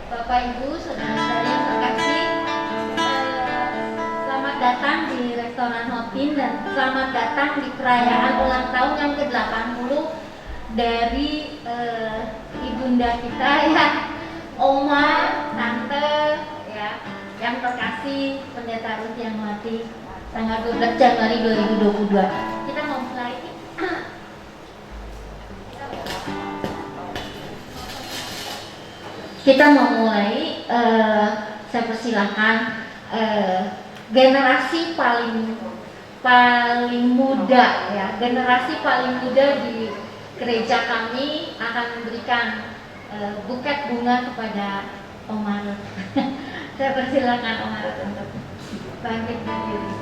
Bapak Ibu, saudara-saudari yang terkasih, selamat datang di restoran Hotin dan selamat datang di perayaan ulang tahun yang ke-80 dari ibunda kita ya, Oma, Tante ya, yang terkasih Pendeta Ruth yang mati tanggal 12 Januari 2022. Kita mau mulai. Saya persilahkan generasi paling muda ya, generasi paling muda di gereja kami akan memberikan buket bunga kepada Om Marut. Saya persilahkan Om Marut untuk bangkit berdiri.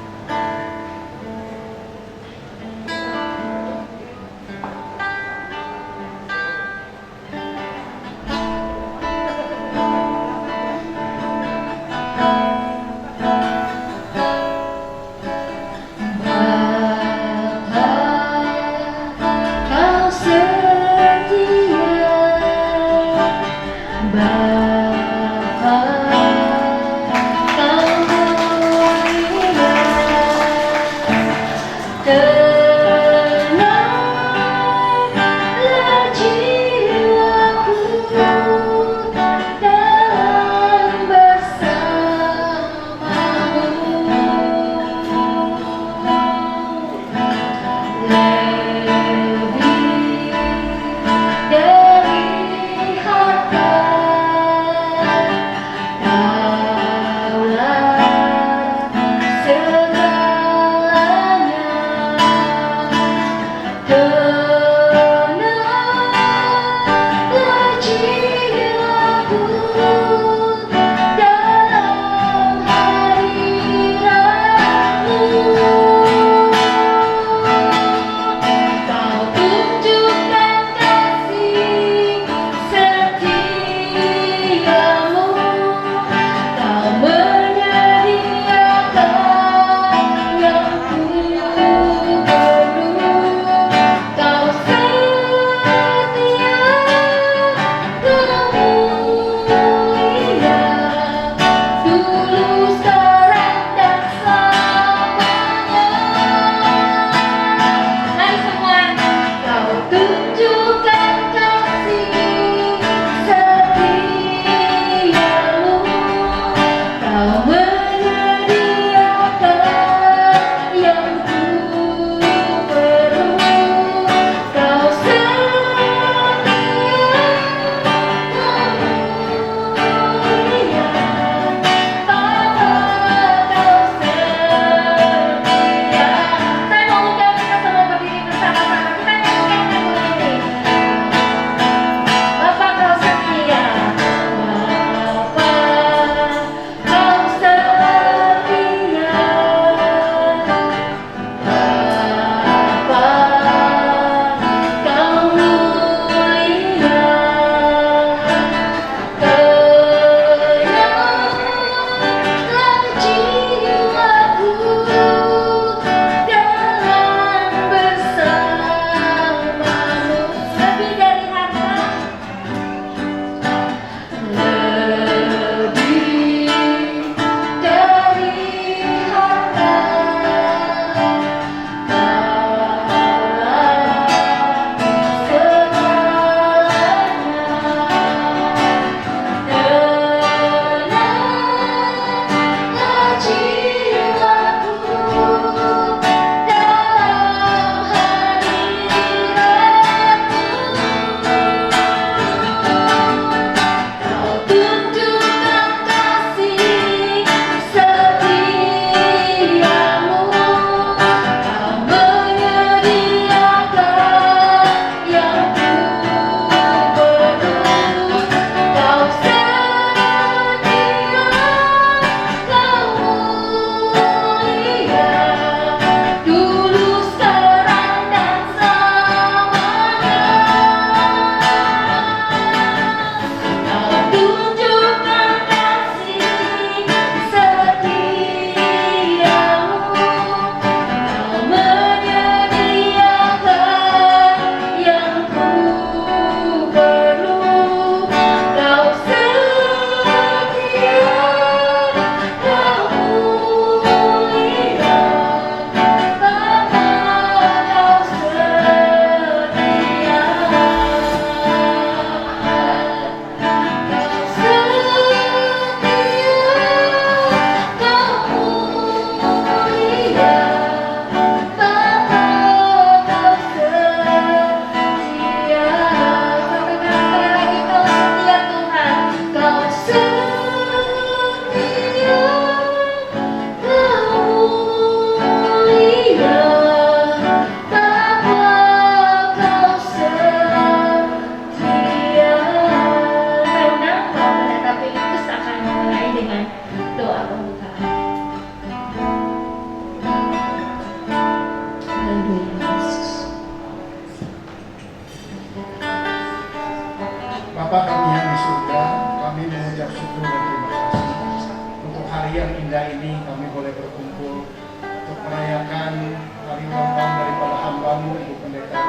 Bapa kami yang di surga, kami mengucap syukur dan terima kasih untuk hari yang indah ini kami boleh berkumpul untuk merayakan hari ulang tahun daripada hamba-Mu Ibu Pendeta.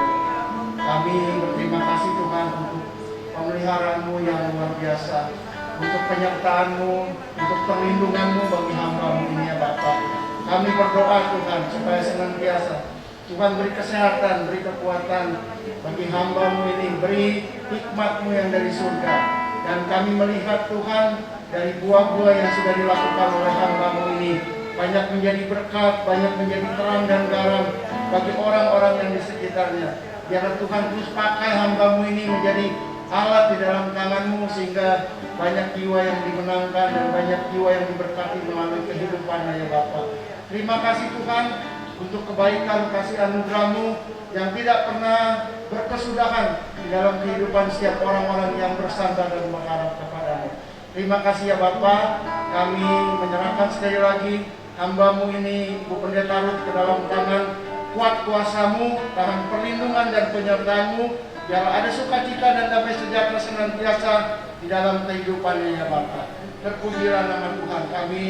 Kami berterima kasih Tuhan untuk pemeliharaanmu yang luar biasa, untuk penyertaan-Mu, untuk perlindungan-Mu bagi hamba-Mu ini ya Bapak. Kami berdoa Tuhan supaya senantiasa Tuhan beri kesehatan, beri kekuatan bagi hamba-Mu ini, beri hikmat-Mu yang dari surga. Dan kami melihat Tuhan dari buah-buah yang sudah dilakukan oleh hamba-Mu ini banyak menjadi berkat, banyak menjadi terang dan garam bagi orang-orang yang di sekitarnya. Biarlah Tuhan terus pakai hamba-Mu ini menjadi alat di dalam tangan-Mu sehingga banyak jiwa yang dimenangkan dan banyak jiwa yang diberkati melalui kehidupannya ya Bapak. Terima kasih Tuhan untuk kebaikan kasih anugerah-Mu yang tidak pernah berkesudahan di dalam kehidupan setiap orang-orang yang bersandar dan mengharap kepada-Mu. Terima kasih ya Bapak, kami menyerahkan sekali lagi hamba-Mu ini Ibu Pendeta Ruth ke dalam tangan kuat kuasa-Mu, tangan perlindungan dan penyertaan-Mu. Biarlah ada sukacita dan damai sejahtera senantiasa di dalam kehidupannya ya Bapak. Terpujilah nama Tuhan. Kami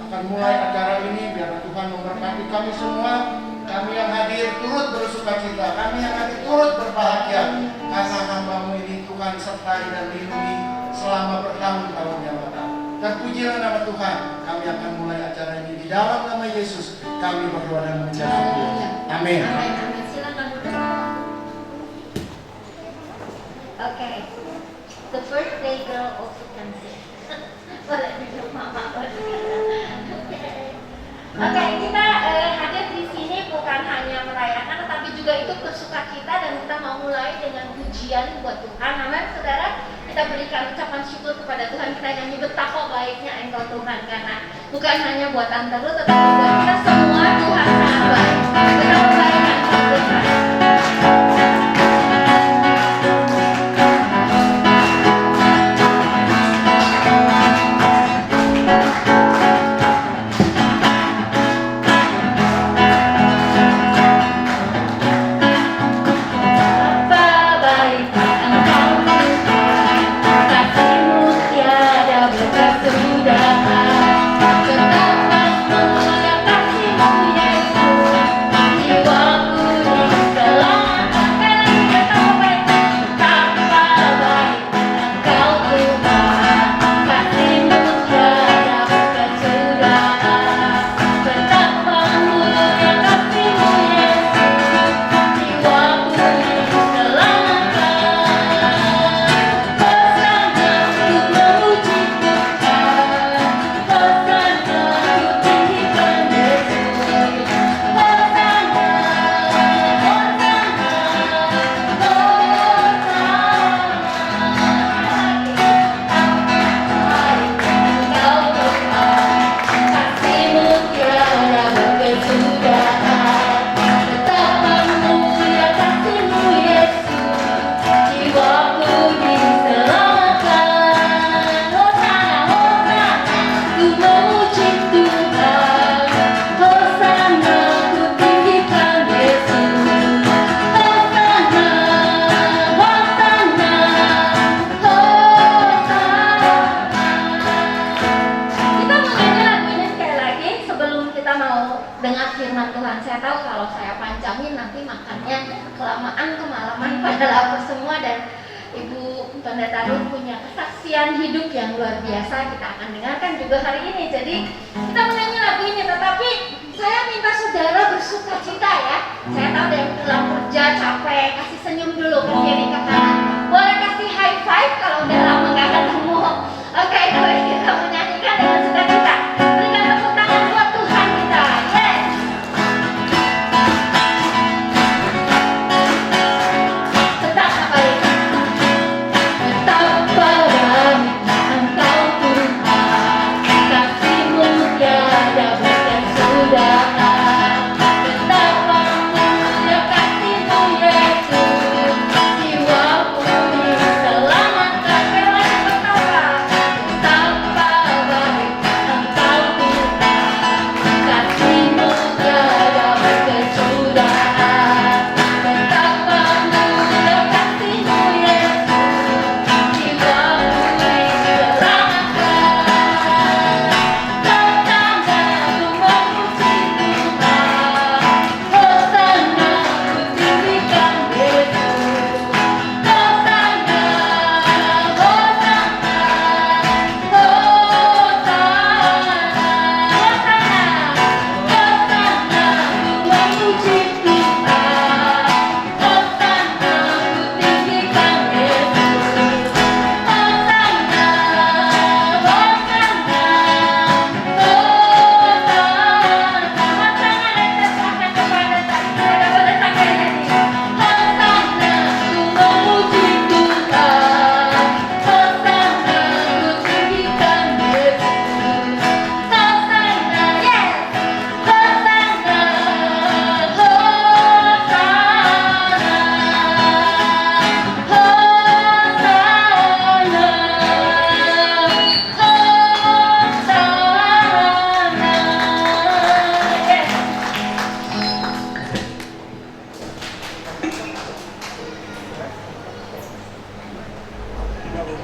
akan mulai acara ini, biarlah Tuhan memberkati kami semua. Kami yang hadir turut bersukacita, kami yang hadir turut berbahagia karena hamba-Mu ini Tuhan sertai dan lindungi selama bertahun-tahun ya Bapak. Terpujilah nama Tuhan. Kami akan mulai acara ini di dalam nama Yesus. Kami berdoa dan mengucap syukur. Amin. Amin. Silakan duduk. Okay. The birthday girl also can sing. Boleh duduk Mama. Oke, kita hadir di sini bukan hanya merayakan, tetapi juga itu bersukacita dan kita mau mulai dengan pujian buat Tuhan. Amin, saudara. Kita berikan ucapan syukur kepada Tuhan. Kita nyanyi betapa baiknya Engkau Tuhan, karena bukan hanya buat antar tetapi buat kita semua Tuhan sangat baik. Betapa baiknya Engkau Tuhan. Pendeta Ruth punya kesaksian hidup yang luar biasa, kita akan dengarkan juga hari ini. Jadi kita menyanyi lagu ini, tetapi saya minta saudara bersuka cita ya. Saya tahu ada yang pulang kerja capek, kasih senyum dulu ke kiri ke kanan. Boleh kasih high five kalau udah lama gak ketemu. Oke, boleh kita menyanyikan dengan sukacita. Berikan tepuk tangan buat Tuhan kita. Yes. Betapa mulia kasih-Mu Yesus, jiwa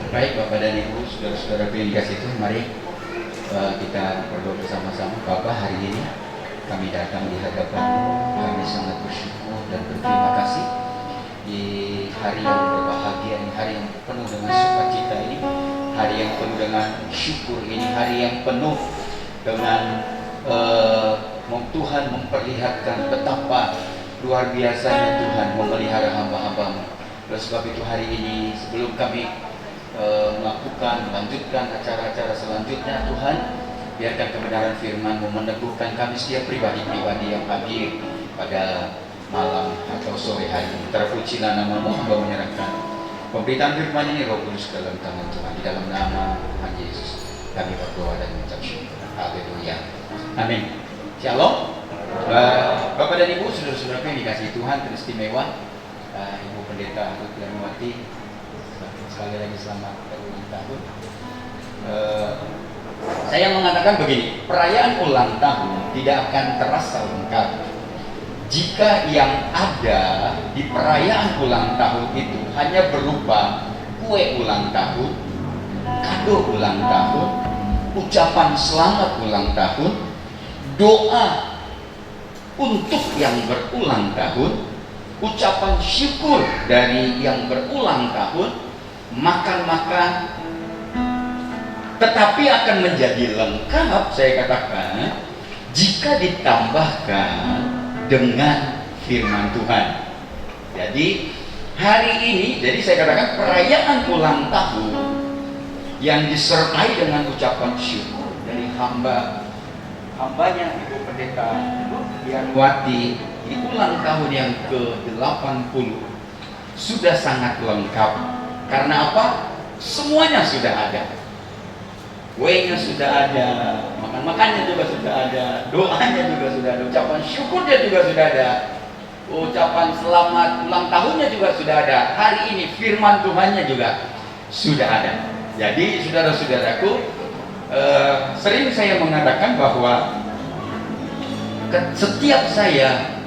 Baik Bapak dan Ibu, saudara-saudara yang dikasih Tuhan, mari kita berdoa bersama-sama. Bapak, hari ini kami datang di hadapan-Mu, kami sangat bersyukur dan berterima kasih di hari yang berbahagia ini, hari yang penuh dengan sukacita ini, hari yang penuh dengan syukur ini, hari yang penuh dengan Tuhan memperlihatkan betapa luar biasanya Tuhan memelihara hamba-hamba-Mu. Oleh sebab itu hari ini sebelum kami melanjutkan acara-acara selanjutnya, Tuhan, biarkan kebenaran firman-Mu meneguhkan kami setiap pribadi-pribadi yang hadir pada malam atau sore hari ini. Terpujilah nama-Mu, hamba menyerahkan pemberitaan firman ini, Roh Kudus, dalam tangan Tuhan. Di dalam nama Tuhan Yesus kami berdoa dan mengucap syukur. Haleluya. Amin. Shalom. Bapak dan Ibu, saudara-saudara yang dikasihi Tuhan, teristimewa, Ibu Pendeta Ruth Yanwati, sekali lagi selamat ulang tahun. Saya mengatakan begini, perayaan ulang tahun tidak akan terasa lengkap jika yang ada di perayaan ulang tahun itu hanya berupa kue ulang tahun, kado ulang tahun, ucapan selamat ulang tahun, doa untuk yang berulang tahun, ucapan syukur dari yang berulang tahun, makan-makan, tetapi akan menjadi lengkap, saya katakan, jika ditambahkan dengan firman Tuhan. Jadi hari ini, jadi saya katakan perayaan ulang tahun yang disertai dengan ucapan syukur dari hambanya Ibu Pendeta Yanwati di ulang tahun yang ke-80 sudah sangat lengkap. Karena apa? Semuanya sudah ada. Kuenya sudah ada, makan-makannya juga sudah ada, doanya juga sudah ada, ucapan syukurnya juga sudah ada, ucapan selamat ulang tahunnya juga sudah ada. Hari ini firman Tuhannya juga sudah ada. Jadi saudara-saudaraku, sering saya mengatakan bahwa setiap saya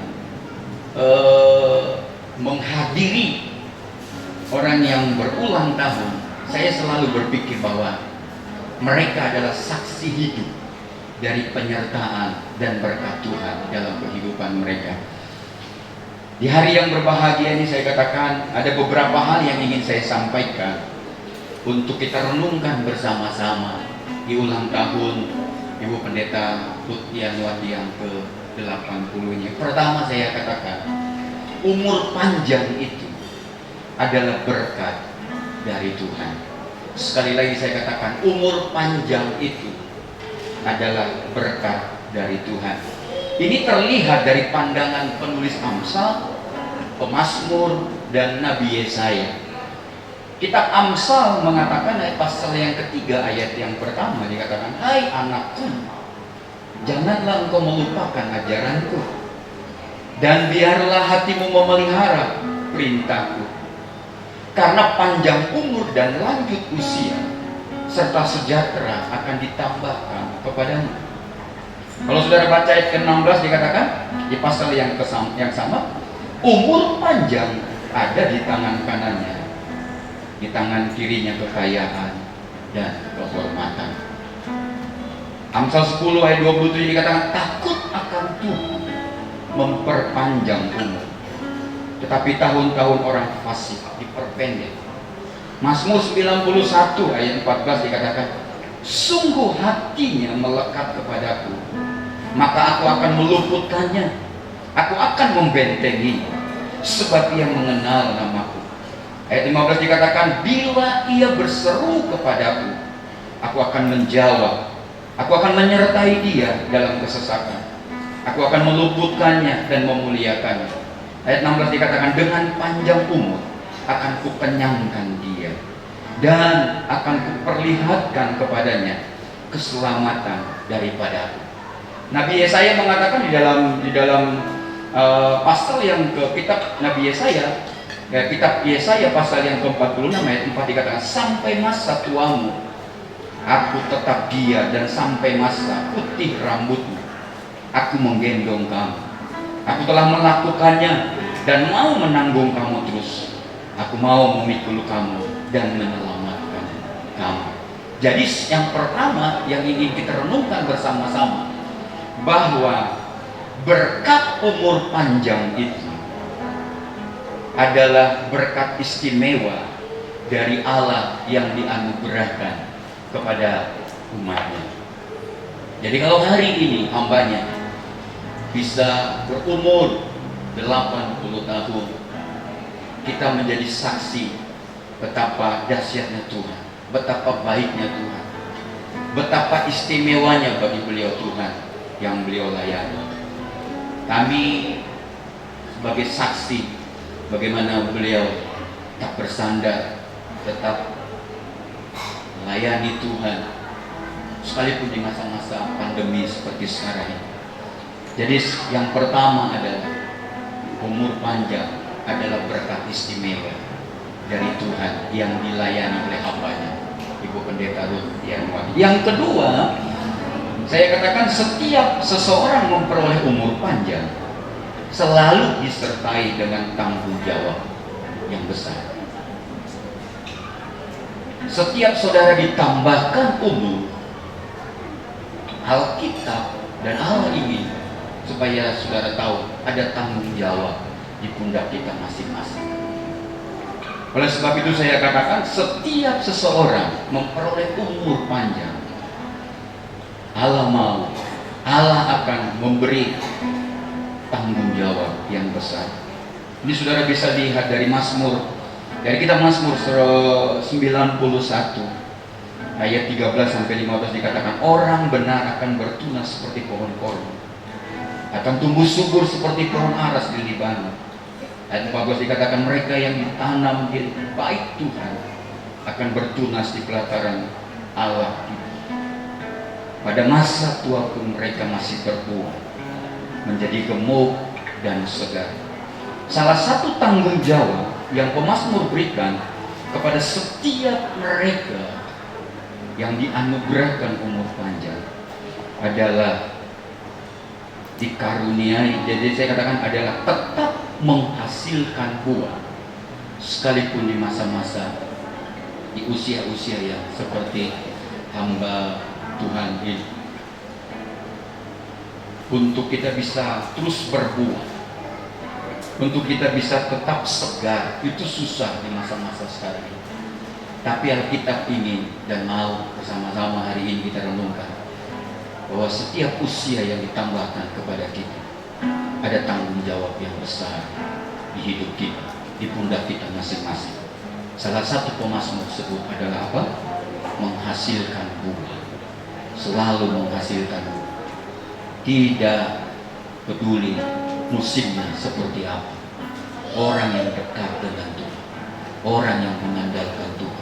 menghadiri orang yang berulang tahun, saya selalu berpikir bahwa mereka adalah saksi hidup dari penyertaan dan berkat Tuhan dalam kehidupan mereka. Di hari yang berbahagia ini saya katakan ada beberapa hal yang ingin saya sampaikan untuk kita renungkan bersama-sama di ulang tahun Ibu Pendeta Ruth Yanwati yang ke-80 ini. Pertama saya katakan, umur panjang itu adalah berkat dari Tuhan. Sekali lagi saya katakan, umur panjang itu adalah berkat dari Tuhan. Ini terlihat dari pandangan penulis Amsal, Pemazmur, dan Nabi Yesaya. Kitab Amsal mengatakan ayat pasal yang ketiga ayat yang pertama dikatakan, hai anakku, janganlah engkau melupakan ajaranku, dan biarlah hatimu memelihara perintahku. Karena panjang umur dan lanjut usia serta sejahtera akan ditambahkan kepadamu. Kalau saudara baca ayat ke-16 dikatakan di pasal yang sama, umur panjang ada di tangan kanannya, di tangan kirinya kekayaan dan kehormatan. Amsal 10 ayat 27 dikatakan, takut akan Tuhan memperpanjang umur, tetapi tahun-tahun orang fasik diperpendek. Mazmur 91 ayat 14 dikatakan, sungguh hatinya melekat kepadaku, maka aku akan meluputkannya, aku akan membentengi, sebab ia mengenal namaku. Ayat 15 dikatakan, bila ia berseru kepadaku, aku akan menjawab, aku akan menyertai dia dalam kesesakan, aku akan meluputkannya dan memuliakannya. Ayat 16 dikatakan, dengan panjang umur akan kukenyangkan dia dan akan kuperlihatkan kepadanya keselamatan daripada aku. Nabi Yesaya mengatakan di dalam pasal yang ke kitab Nabi Yesaya, kitab Yesaya pasal yang ke-46 ayat 4 dikatakan, sampai masa tuamu aku tetap dia, dan sampai masa putih rambutmu aku menggendong kamu. Aku telah melakukannya dan mau menanggung kamu terus. Aku mau memikul kamu dan menyelamatkan. kamu. Jadi yang pertama yang ingin kita renungkan bersama-sama, bahwa berkat umur panjang itu adalah berkat istimewa dari Allah yang dianugerahkan kepada umatnya. Jadi kalau hari ini hambanya bisa berumur 80 tahun, kita menjadi saksi betapa dahsyatnya Tuhan, betapa baiknya Tuhan, betapa istimewanya bagi beliau Tuhan yang beliau layani. Kami sebagai saksi bagaimana beliau tak bersandar, tetap melayani Tuhan sekalipun di masa-masa pandemi seperti sekarang ini. Jadi yang pertama adalah umur panjang adalah berkat istimewa dari Tuhan yang dilayani oleh hambanya, Ibu Pendeta Ruth Yanwati. Yang kedua, saya katakan setiap seseorang memperoleh umur panjang selalu disertai dengan tanggung jawab yang besar. Setiap saudara ditambahkan umur, Alkitab dan Allah ingin supaya saudara tahu ada tanggung jawab di pundak kita masing-masing. Oleh sebab itu saya katakan setiap seseorang memperoleh umur panjang, Allah mau, Allah akan memberi tanggung jawab yang besar. Ini saudara bisa lihat dari Mazmur, dari kitab Mazmur 91 ayat 13-15 dikatakan, orang benar akan bertunas seperti pohon korma, akan tumbuh subur seperti pohon aras di Libanon. Ayat 14 dikatakan, mereka yang ditanam di bait Tuhan akan bertunas di pelataran Allah. Pada masa tua pun mereka masih berbuah, menjadi gemuk dan segar. Salah satu tanggung jawab yang pemazmur berikan kepada setiap mereka yang dianugerahkan umur panjang adalah dikaruniai, jadi saya katakan adalah tetap menghasilkan buah sekalipun di masa-masa, di usia-usia yang seperti hamba Tuhan ini. Untuk kita bisa terus berbuah, untuk kita bisa tetap segar, itu susah di masa-masa sekarang ini. Tapi Alkitab ingin dan mau bersama-sama hari ini kita renungkan bahwa setiap usia yang ditambahkan kepada kita ada tanggung jawab yang besar di hidup kita, di pundak kita masing-masing. Salah satu pemazmur tersebut adalah apa? Menghasilkan buah, selalu menghasilkan buah. Tidak peduli musimnya seperti apa. Orang yang dekat dengan Tuhan, orang yang mengandalkan Tuhan,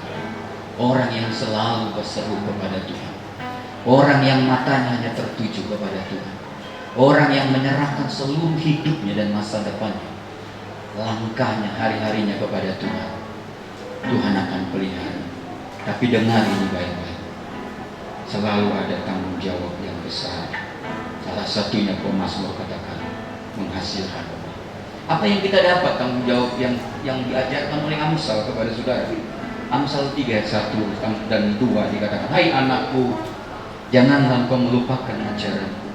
orang yang selalu berseru kepada Tuhan, orang yang matanya hanya tertuju kepada Tuhan, orang yang menyerahkan seluruh hidupnya dan masa depannya, langkahnya, hari-harinya kepada Tuhan, Tuhan akan pelihara. Tapi dengar ini baik-baik, selalu ada tanggung jawab yang besar. Salah satunya pemazmur katakan menghasilkan buah. Apa yang kita dapat tanggung jawab yang diajarkan oleh Amsal kepada saudara? Amsal 3 ayat 1 dan 2 dikatakan, hai anakku, janganlah engkau melupakan ajaranku,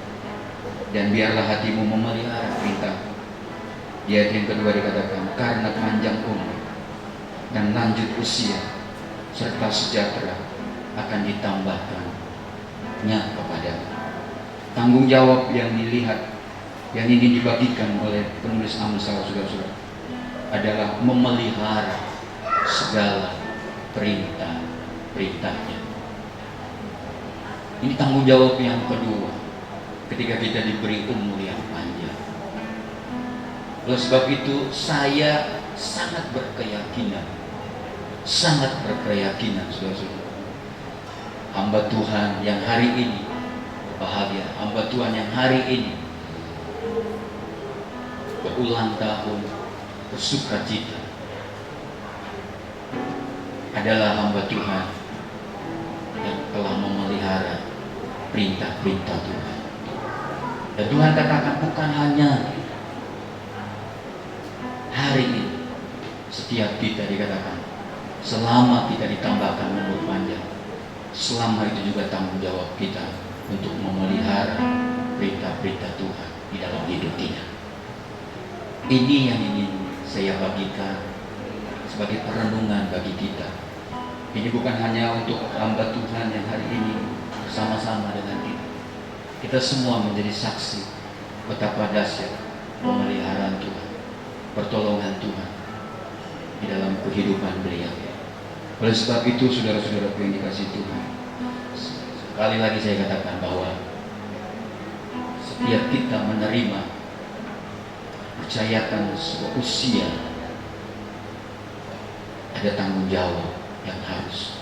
dan biarlah hatimu memelihara perintah. Di ayat yang kedua dikatakan, karena panjang umur dan lanjut usia serta sejahtera akan ditambahkannya kepadamu. Tanggung jawab yang dilihat, yang ingin dibagikan oleh penulis Amsal saudara-saudara adalah memelihara segala perintah-perintahnya. Ini tanggung jawab yang kedua ketika kita diberi umur yang panjang. Oleh sebab itu saya sangat berkeyakinan saudara-saudara, hamba Tuhan yang hari ini bahagia, hamba Tuhan yang hari ini berulang tahun bersukacita adalah hamba Tuhan yang telah memelihara perintah-perintah Tuhan. Dan Tuhan katakan bukan hanya hari ini, setiap kita dikatakan selama kita ditambahkan umur panjang, selama itu juga tanggung jawab kita untuk memelihara perintah-perintah Tuhan di dalam hidup kita. Ini yang ingin saya bagikan sebagai perenungan bagi kita. Ini bukan hanya untuk hamba Tuhan yang hari ini bersama-sama dengan kita. Kita semua menjadi saksi betapa dahsyat pemeliharaan Tuhan, pertolongan Tuhan di dalam kehidupan beliau. Oleh sebab itu, saudara-saudaraku yang dikasihi Tuhan, sekali lagi saya katakan bahwa setiap kita menerima, percayakan sebuah usia, ada tanggung jawab yang harus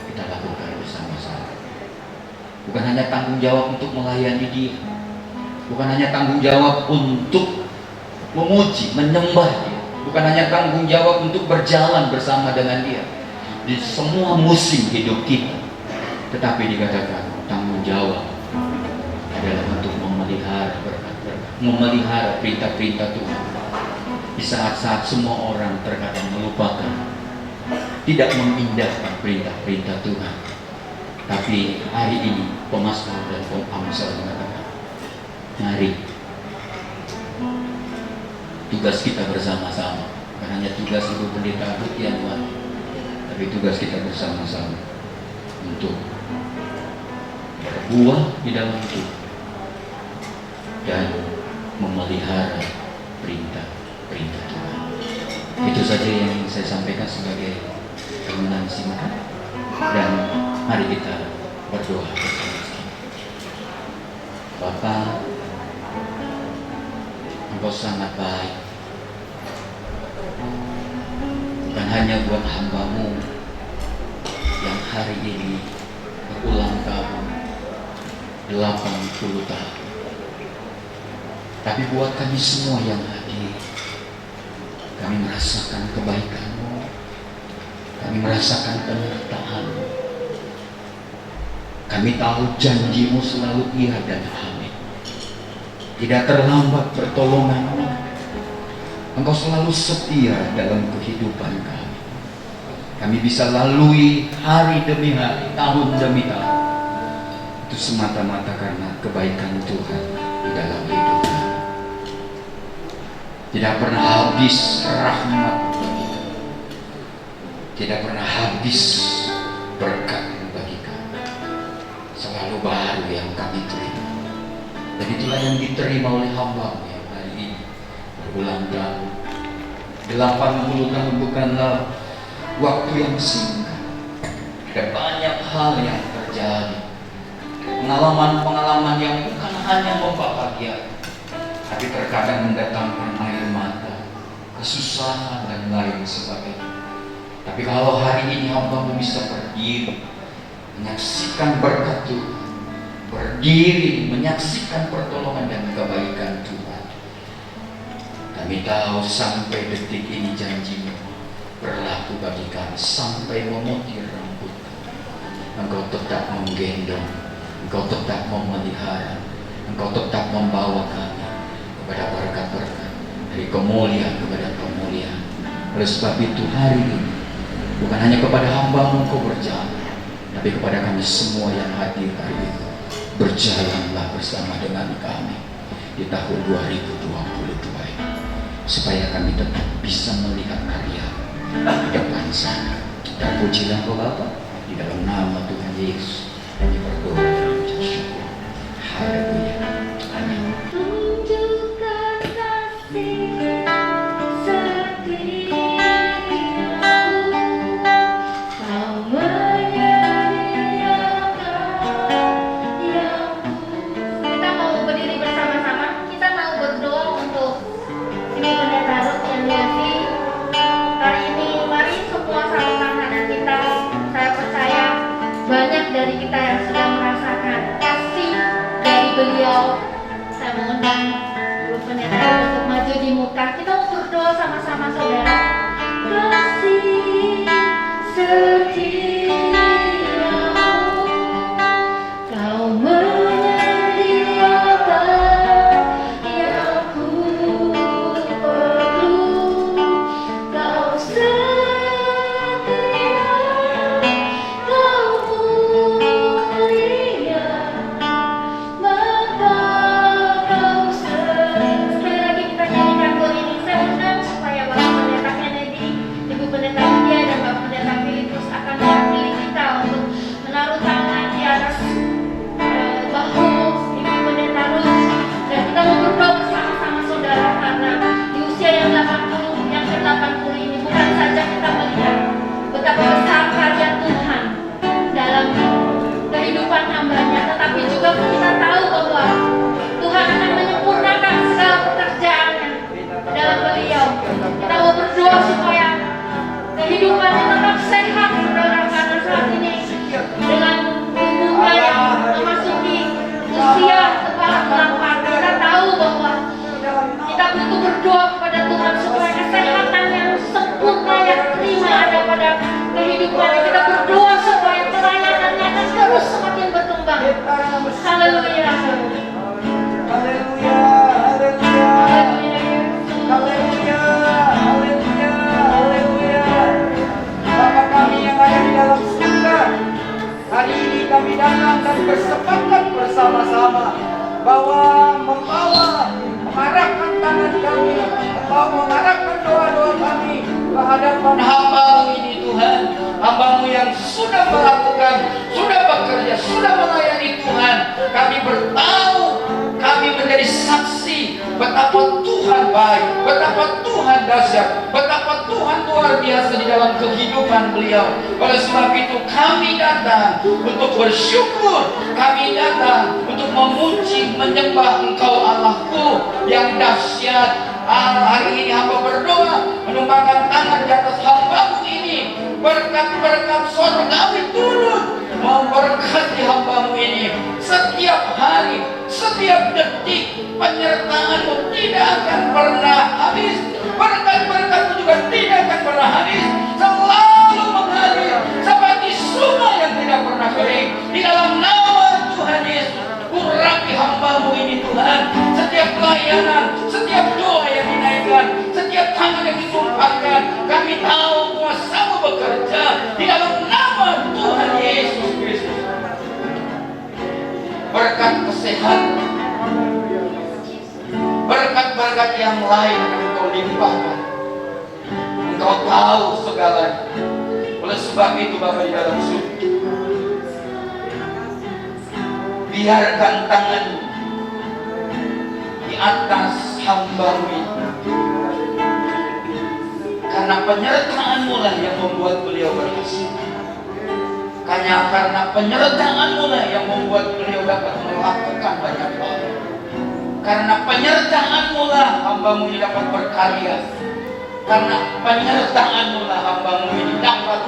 kita lakukan bersama-sama. Bukan hanya tanggung jawab untuk melayani Dia, bukan hanya tanggung jawab untuk memuji, menyembah Dia, bukan hanya tanggung jawab untuk berjalan bersama dengan Dia di semua musim hidup kita, tetapi dikatakan tanggung jawab adalah untuk memelihara berkat-berkat, memelihara perintah-perintah Tuhan. Di saat-saat semua orang terkadang melupakan, tidak mengindahkan perintah-perintah Tuhan, tapi hari ini Pemasmur dan Amsal mengatakan, mari tugas kita bersama-sama, bukan hanya tugas Ibu Pendeta Butian Tuhan, tapi tugas kita bersama-sama untuk berbuah di dalam hidup dan memelihara perintah Tuhan. Itu saja yang ingin saya sampaikan sebagai renungan singkat, dan mari kita berdoa bersama-sama. Bapa, Engkau sangat baik, bukan hanya buat hamba-Mu yang hari ini berulang tahun 80 tahun, tapi buat kami semua yang hadir. Kami merasakan kebaikan-Mu, kami merasakan penyertaan-Mu. Kami tahu janji-Mu selalu iya dan amin. Tidak terlambat pertolongan-Mu. Engkau selalu setia dalam kehidupan kami. Kami bisa lalui hari demi hari, tahun demi tahun. Itu semata-mata karena kebaikan Tuhan di dalam hidup kami. Tidak pernah habis rahmat bagi kami. Tidak pernah habis berkat bagi kami. Selalu baru yang kami terima. Dan itulah yang diterima oleh hamba yang hari ini berulang tahun. 80 tahun bukanlah waktu yang singkat. Ada banyak hal yang terjadi. Pengalaman-pengalaman yang bukan hanya membahagiakan, tapi terkadang mendatangkan air mata, kesusahan dan lain sebagainya. Tapi kalau hari ini hamba bisa berdiri menyaksikan berkat Tuhan, berdiri menyaksikan pertolongan dan kebaikan Tuhan, kami tahu sampai detik ini janji-Mu berlaku bagi kami sampai memutih rambut kami. Engkau tetap menggendong, Engkau tetap memelihara, Engkau tetap membawa kami kepada berkat-berkat, dari kemuliaan kepada kemuliaan. Oleh sebab itu hari ini bukan hanya kepada hamba-Mu Engkau berjalan, tapi kepada kami semua yang hadir hari ini, berjalanlah bersama dengan kami di tahun 2022 ini, supaya kami tetap bisa melihat karya di depan sana. Dan pujilah Engkau Bapa, di dalam nama Tuhan Yesus kami berdoa dan mengucap syukur. Haleluya. Amin. Tunjukkan kasih setiamu, Kau menyediakan yang Kita mau berdiri bersama-sama. Kita mau berdoa untuk Ibu Pendeta Ruth yang diasihi. Hari ini mari semua satukan hati kita. Saya percaya banyak dari kita yang sudah merasakan kasih dari beliau. Saya mengundang Ibu Pendeta untuk maju di muka. Kita mau berdoa sama-sama, saudara. Kasih setiamu, Kau menyediakan yang ku perlu, Kau selalu hadapan hamba-Mu ini Tuhan. Hamba-Mu yang sudah melakukan, sudah bekerja, sudah melayani Tuhan. Kami bertahu, kami menjadi saksi betapa Tuhan baik, betapa Tuhan dahsyat, betapa Tuhan luar biasa di dalam kehidupan beliau. Oleh sebab itu kami datang untuk bersyukur, kami datang untuk memuji, menyembah Engkau Allahku yang dahsyat. Hari ini hamba berdoa, menumpangkan tangan di atas hamba-Mu ini. Berkat-berkat surgawi turun memberkati hamba-Mu ini. Setiap hari, setiap detik, penyertaan-Mu tidak akan pernah habis. Berkat-berkat-Mu juga tidak akan pernah habis. Selalu mengalir seperti sungai yang tidak pernah kering. Di dalam nama Tuhan Yesus, urapi hamba-Mu ini Tuhan. Setiap pelayanan, setiap doa yang dinaikkan, setiap tangan yang ditumpahkan, kami tahu kuasa-Mu bekerja di dalam nama Tuhan Yesus Kristus. Berkat kesehatan, berkat-berkat yang lain akan Engkau limpahkan. Engkau tahu segalanya. Oleh sebab itu Bapa di dalam surga, biarkan tangan-Mu di atas hamba-Mu ini. Karena penyertaan-Mu lah yang membuat beliau berhasil. Karena penyertaan-Mu lah yang membuat beliau dapat melakukan banyak hal. Karena penyertaan-Mu lah hamba-Mu ini dapat berkarya. Karena penyertaan-Mu lah hamba-Mu ini dapat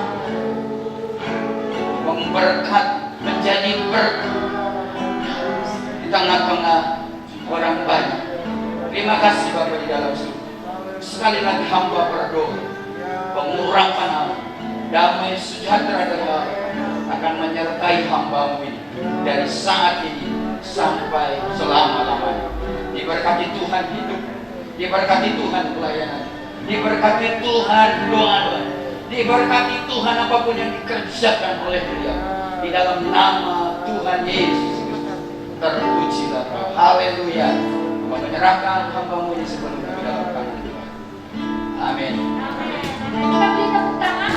memberkat, menjadi berkat di tengah-tengah orang banyak. Terima kasih Bapa di dalam surga. Sekali lagi hamba berdoa, pengurapan Allah, damai sejahtera dari Allah akan menyertai hamba-Mu ini dari saat ini sampai selama-lamanya. Diberkati Tuhan hidup, diberkati Tuhan pelayanan, diberkati Tuhan doa-doa, diberkati Tuhan apapun yang dikerjakan oleh beliau. Di dalam nama Tuhan Yesus terpujilah Kau. Haleluya. Menyerahkan hamba-Mu ini sebelum di dalam tangan Tuhan. Amin. Kita beri tepuk tangan.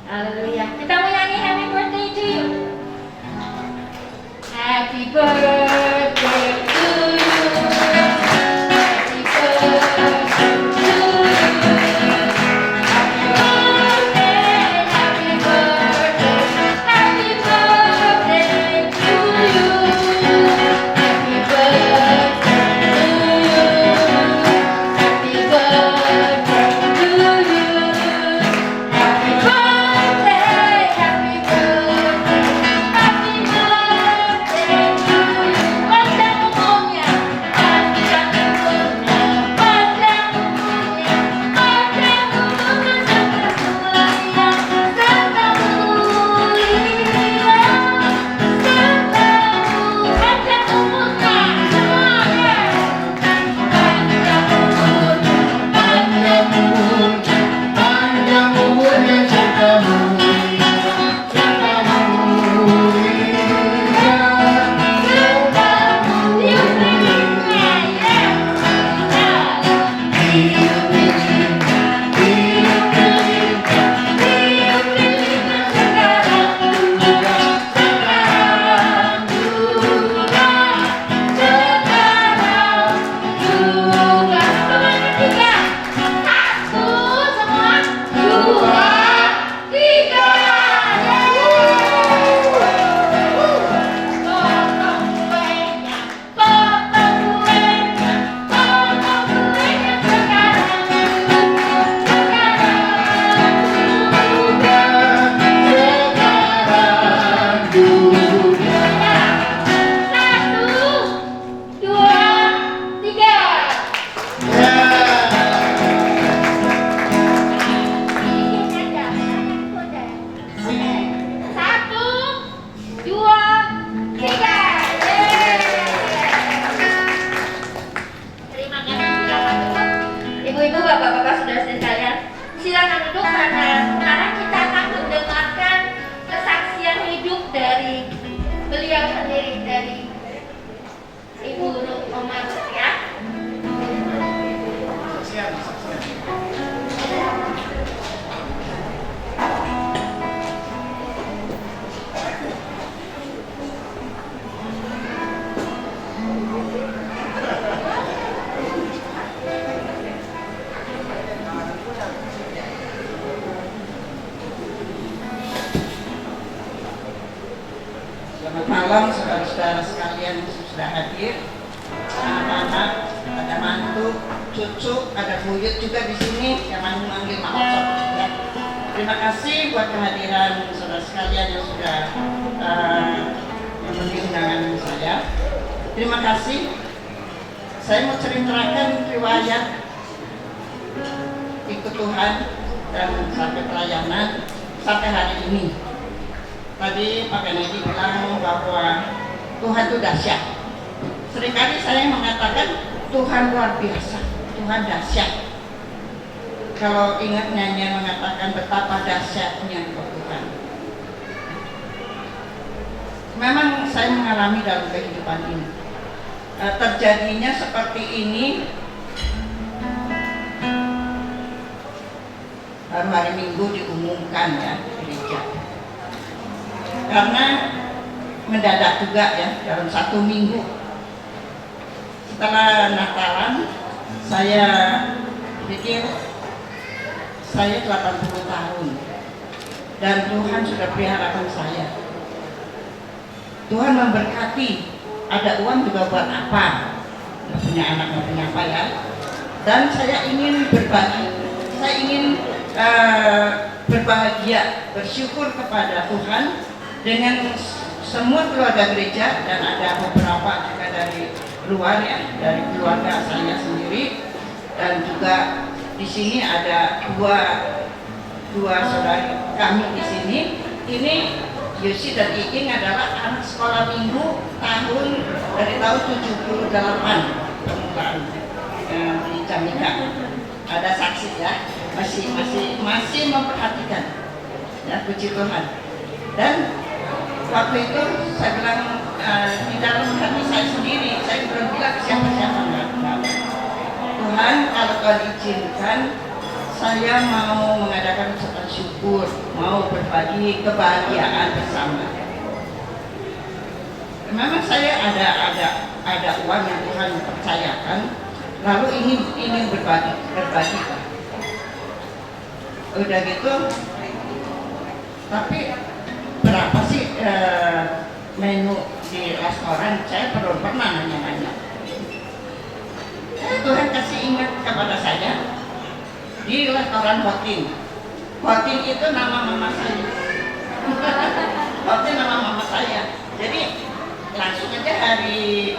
Haleluya. Kita mau nyanyi Happy Birthday to you. Happy birthday to you. Happy birthday to you. Happy birthday, happy birthday, happy birthday to you. malam saudara-saudara sekalian yang sudah hadir, anak-anak, ada mantu, cucu, ada buyut juga di sini yang manggil Mak Ocok. Ya. Terima kasih buat kehadiran saudara sekalian yang sudah memenuhi undangan saya. Terima kasih. Saya mau ceritakan riwayat ikut Tuhan dan sampai pelayanan sampai hari ini. Tadi Pak Kennedy bilang bahwa Tuhan itu dahsyat. Seringkali saya mengatakan Tuhan luar biasa, Tuhan dahsyat. Kalau ingat nyanyian mengatakan betapa dahsyatnya Tuhan. Memang saya mengalami dalam kehidupan ini. Terjadinya seperti ini baru hari Minggu diumumkan ya gereja. Karena mendadak juga ya dalam 1 minggu setelah Natalan saya pikir saya 80 tahun dan Tuhan sudah peliharakan saya. Tuhan memberkati, ada uang juga buat apa? Nggak punya anak, nggak punya apa ya. Dan saya ingin berbagi, saya ingin berbahagia, bersyukur kepada Tuhan dengan semua keluarga gereja dan ada beberapa juga dari luar ya, dari keluarga saya sendiri dan juga di sini ada dua saudari kami di sini. Ini Yosi dan Iing adalah anak sekolah minggu dari tahun 78 permulaan di Jamika. Ada saksi ya, masih memperhatikan ya, puji Tuhan. Dan waktu itu saya bilang di dalam hati saya sendiri, saya belum bilang siapa-siapa enggak. Tuhan, kalau kau izinkan, saya mau mengadakan ucapan syukur, mau berbagi kebahagiaan bersama. Memang saya ada uang yang Tuhan percayakan, lalu ingin berbagi. Udah gitu, tapi berapa sih menu di restoran? Saya belum pernah nanya-nanya. Tuhan kasih ingat kepada saya di restoran Hotin. Hotin itu nama mama saya. Hotin nama mama saya. Jadi langsung aja hari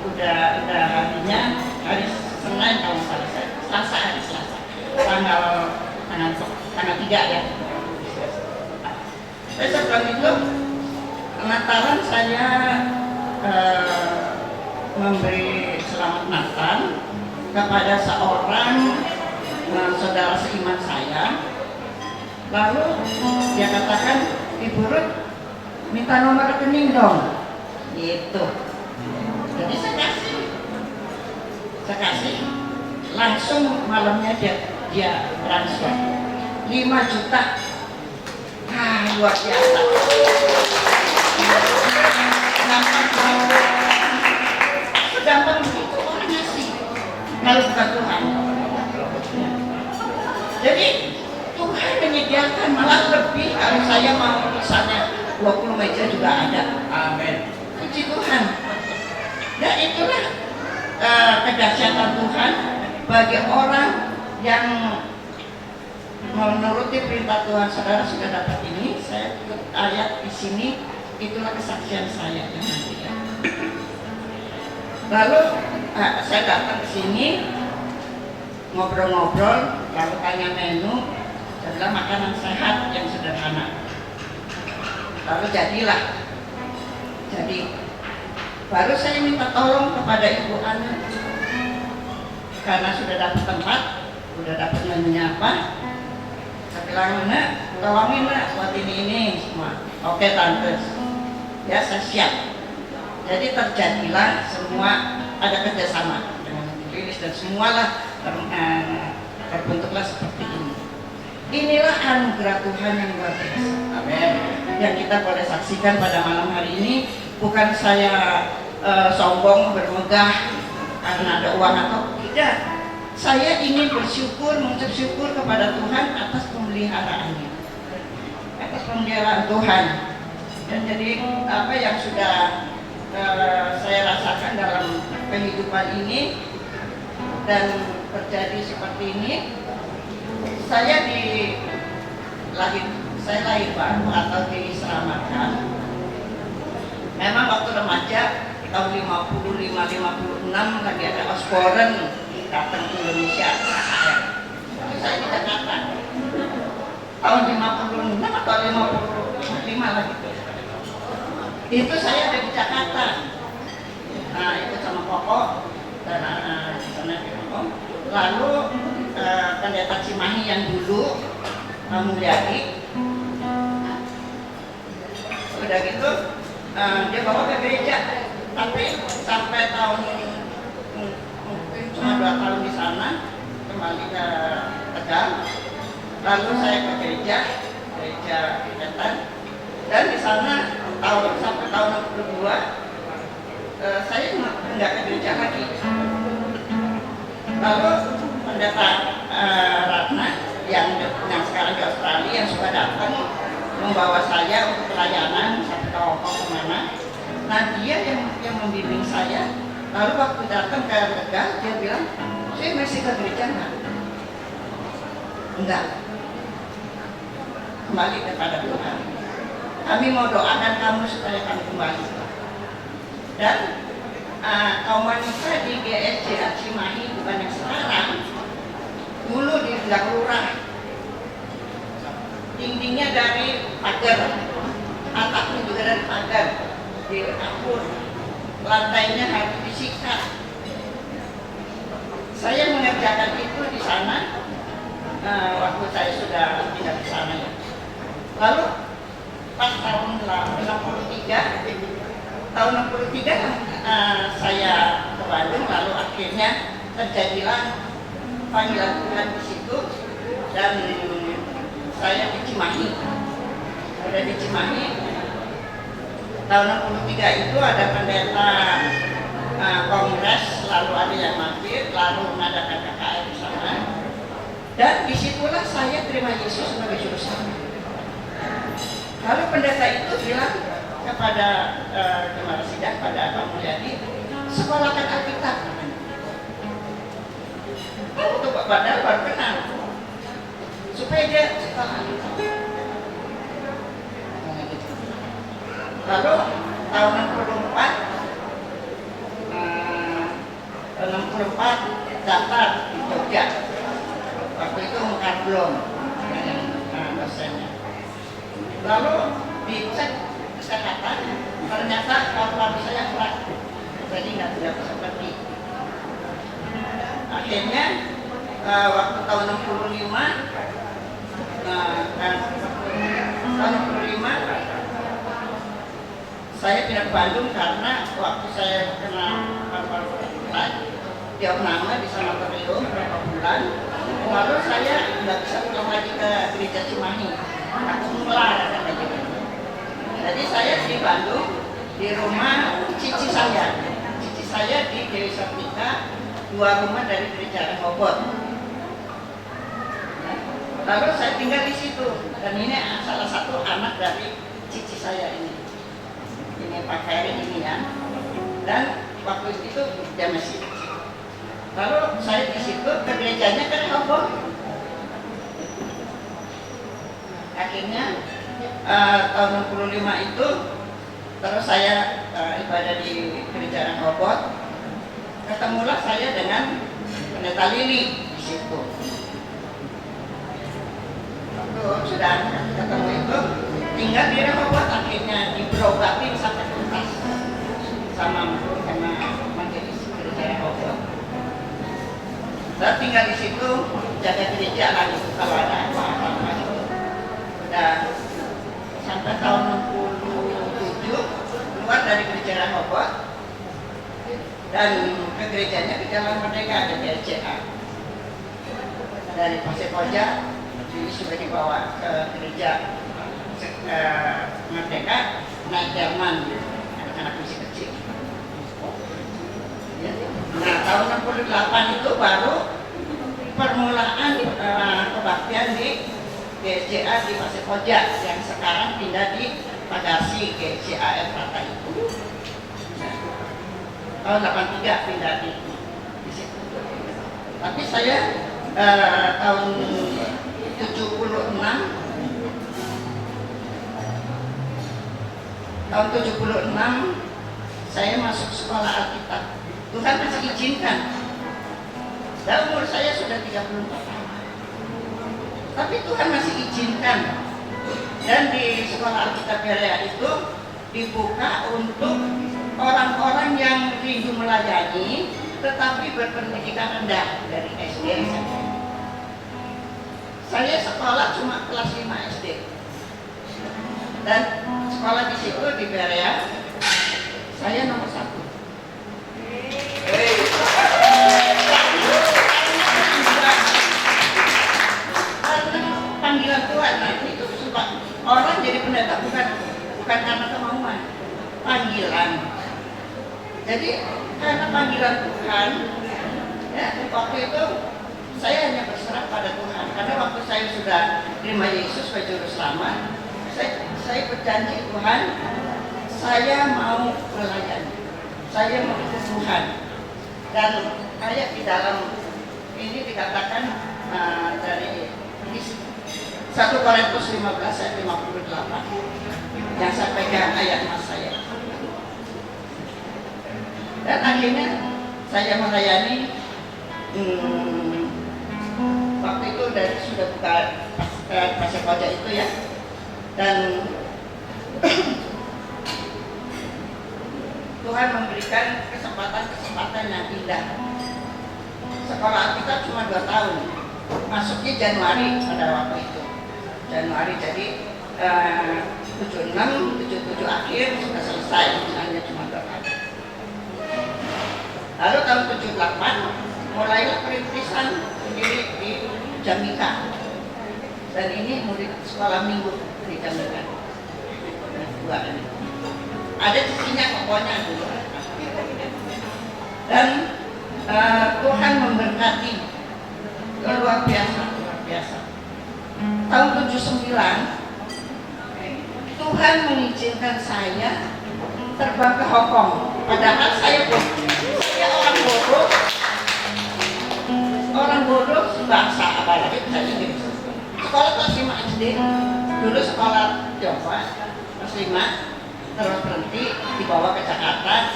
udah harinya hari Senin kalau salah saya, hari Selasa tanggal 3 ya. Setelah itu Natalan saya memberi selamat Natal kepada seorang saudara seiman saya. Lalu dia katakan, Ibu Ruth minta nomor rekening dong, gitu. Jadi saya kasih langsung malamnya dia transfer 5 juta. Luar biasa. Segampang begitu orang ngasih, kalau bukan Tuhan. Jadi Tuhan menyediakan malah lebih. Kalau saya mau misalnya 20 meja juga ada. Amin. Puji Tuhan. Dan itulah kedahsyatan Tuhan bagi orang yang menuruti perintah Tuhan. Saudara sudah dapat ini, saya ikut ayat di sini, itulah kesaksian saya yang nanti ya. Lalu saya datang ke sini ngobrol-ngobrol, lalu tanya menu, saya bilang makanan sehat yang sederhana. Lalu jadilah. Jadi baru saya minta tolong kepada Ibu Ana karena sudah dapat tempat, sudah dapat menunya apa. Saya bilang, Nak, tolongin Nak buat ini semua. Oke Tante, ya saya siap. Jadi terjadilah semua, ada kerjasama dengan rilis dan semualah terbentuklah seperti ini. Inilah anugerah Tuhan yang luar biasa. Amin. Yang kita boleh saksikan pada malam hari ini. Bukan saya sombong bermegah karena ada uang atau tidak. Saya ingin bersyukur, mengucap syukur kepada Tuhan atas pemeliharaannya, atas pemeliharaan Tuhan. Dan jadi apa yang sudah saya rasakan dalam kehidupan ini dan terjadi seperti ini, saya lahir baru atau diselamatkan. Memang waktu remaja tahun 55-56 lagi ada Osborne datang ke Indonesia. Saya di Jakarta tahun 56 atau 55 lagi. Itu saya ada di Jakarta. Nah, itu sama Koko dan di sana di Koko. Lalu pendeta Cimahi yang dulu Mulyadi, udah gitu dia bawa ke gereja. Tapi sampai tahun mungkin cuma 2 tahun di sana, kembali ke Tegal. Lalu saya ke gereja Kristen, dan di sana sampai tahun 62 saya nggak ke gereja lagi. Lalu pendeta Ratna yang sekarang di Australia yang suka datang membawa saya untuk pelayanan sampai ke Hongkong kemana. Nah, dia yang membimbing saya. Lalu waktu datang ke Tegal, dia bilang, saya masih ke gereja nggak? Enggak. Kembali kepada Tuhan. Kami mau doakan kamu supaya kamu kembali. Dan kaum wanita di GSJ Cimahi, bukan yang sekarang, dulu di Gang Lurah, dindingnya dari pagar, atapnya juga dari pagar, dikapur, lantainya harus disikat. Saya mengerjakan itu di sana waktu saya sudah tidak di sana ya. Lalu pas tahun 63 saya ke Bandung, lalu akhirnya terjadilah panggilan Tuhan di situ, dan saya di Cimahi. Udah di Cimahi tahun 63 itu ada pendeta kongres, lalu ada yang mampir, lalu mengadakan KKR di sana, dan disitulah saya terima Yesus sebagai juru selamat. Lalu pendeta itu bilang kepada Gemara Sidang, pada Pak Mulyadi, sekolahkan Alkitab. Untuk Pak Badal baru kenal, supaya dia sekolah Alkitab. Lalu tahun 64 daftar di Jogja. Waktu itu Mukarblom yang dosennya. Lalu dicek kesehatan, ternyata paru-paru saya kerak, jadi nggak bisa seperti. Akhirnya waktu tahun 65, saya pindah ke Bandung karena waktu saya kena paru-paru kerak, diopname di sanatorium beberapa bulan. Lalu saya nggak bisa pulang lagi ke gereja Cimahi, aku nular kata gitu. Jadi saya di Bandung, di rumah cici saya di Dewi Sartika, 2 rumah dari gereja Rehoboth. Lalu saya tinggal di situ, dan ini salah satu anak dari cici saya ini Pak Ferry ini ya. Dan waktu itu dia masih. Lalu saya di situ ke gerejanya ke Rehoboth. Akhirnya tahun 65 itu terus saya ibadah di gereja Rehoboth. Ketemulah saya dengan pendeta Lili di situ. Waktu sudah ketemu itu tinggal di Rehoboth, akhirnya diberobatin sampai tuntas sama majelis gereja Rehoboth. Saya tinggal di situ, jaga gereja lagi kalau ada apa-apa. Udah sampai tahun 67 keluar dari gereja Rehoboth dan ke gerejanya ke Jalan Merdeka, ada GSJA. Dari Pasir Koja ini sudah dibawa ke gereja Merdeka, naik Jerman, anak-anak masih kecil. Nah, tahun 68 itu baru permulaan kebaktian di GSJA di Pasir Koja yang sekarang pindah di Pagarsi ke CAF Rata itu. Tahun 83 pindah di situ. Tapi saya tahun 76 saya masuk sekolah Alkitab. Tuhan masih izinkan. Dan umur saya sudah 34 tahun. Tapi Tuhan masih izinkan. Dan di sekolah Alkitab Berea itu dibuka untuk orang-orang yang rindu melayani tetapi berpendidikan rendah dari SD SMP. Saya sekolah cuma kelas 5 SD. Dan sekolah di situ di Berea saya nomor 1. Panggilan Tuhan, nah itu suka orang jadi pendeta bukan karena kemauan, panggilan. Jadi karena panggilan Tuhan, ya waktu itu saya hanya berserah pada Tuhan. Karena waktu saya sudah terima Yesus sebagai juru selamat, saya berjanji Tuhan, saya mau melayani, saya mau ikut Tuhan. Dan ayat di dalam ini dikatakan dari 1 Korintus 15 ayat 58 yang saya pegang ayat mas saya. Dan akhirnya saya melayani waktu itu dari sudah buka pasar koja itu ya. Dan Tuhan memberikan kesempatan yang indah. Sekolah kita cuma 2 tahun, masuknya Januari pada waktu itu. Januari, jadi 76, 77 akhir sudah selesai, misalnya cuma 2 tahun. Lalu tahun 78 mulailah perintisan sendiri di Jamika. Dan ini murid sekolah minggu di Jamika. Nah, 2 ini. Ada sisinya pokoknya dulu. Dan Tuhan memberkati luar biasa. Tahun 79 Tuhan mengizinkan saya terbang ke Hong Kong. Padahal saya orang bodoh bangsa apalagi bahasa Inggris. Sekolah kelas 5 SD, dulu sekolah Tiongkok kelas 5, terus berhenti dibawa ke Jakarta.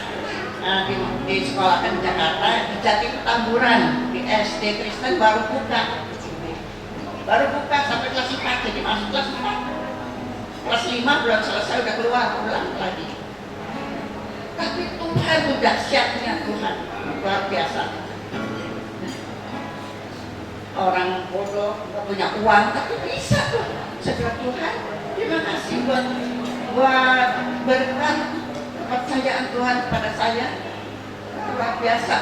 Di sekolah di Jakarta, di Jati Petamburan, di SD Kristen baru buka sampai kelas 4, jadi masuk kelas 4. Kelas 5 belum selesai udah keluar pulang lagi. Tapi Tuhan udah siapnya Tuhan luar biasa. Orang bodoh nggak punya uang tapi bisa tuh. Saya Tuhan, terima kasih buat berkat kepercayaan Tuhan kepada saya luar biasa.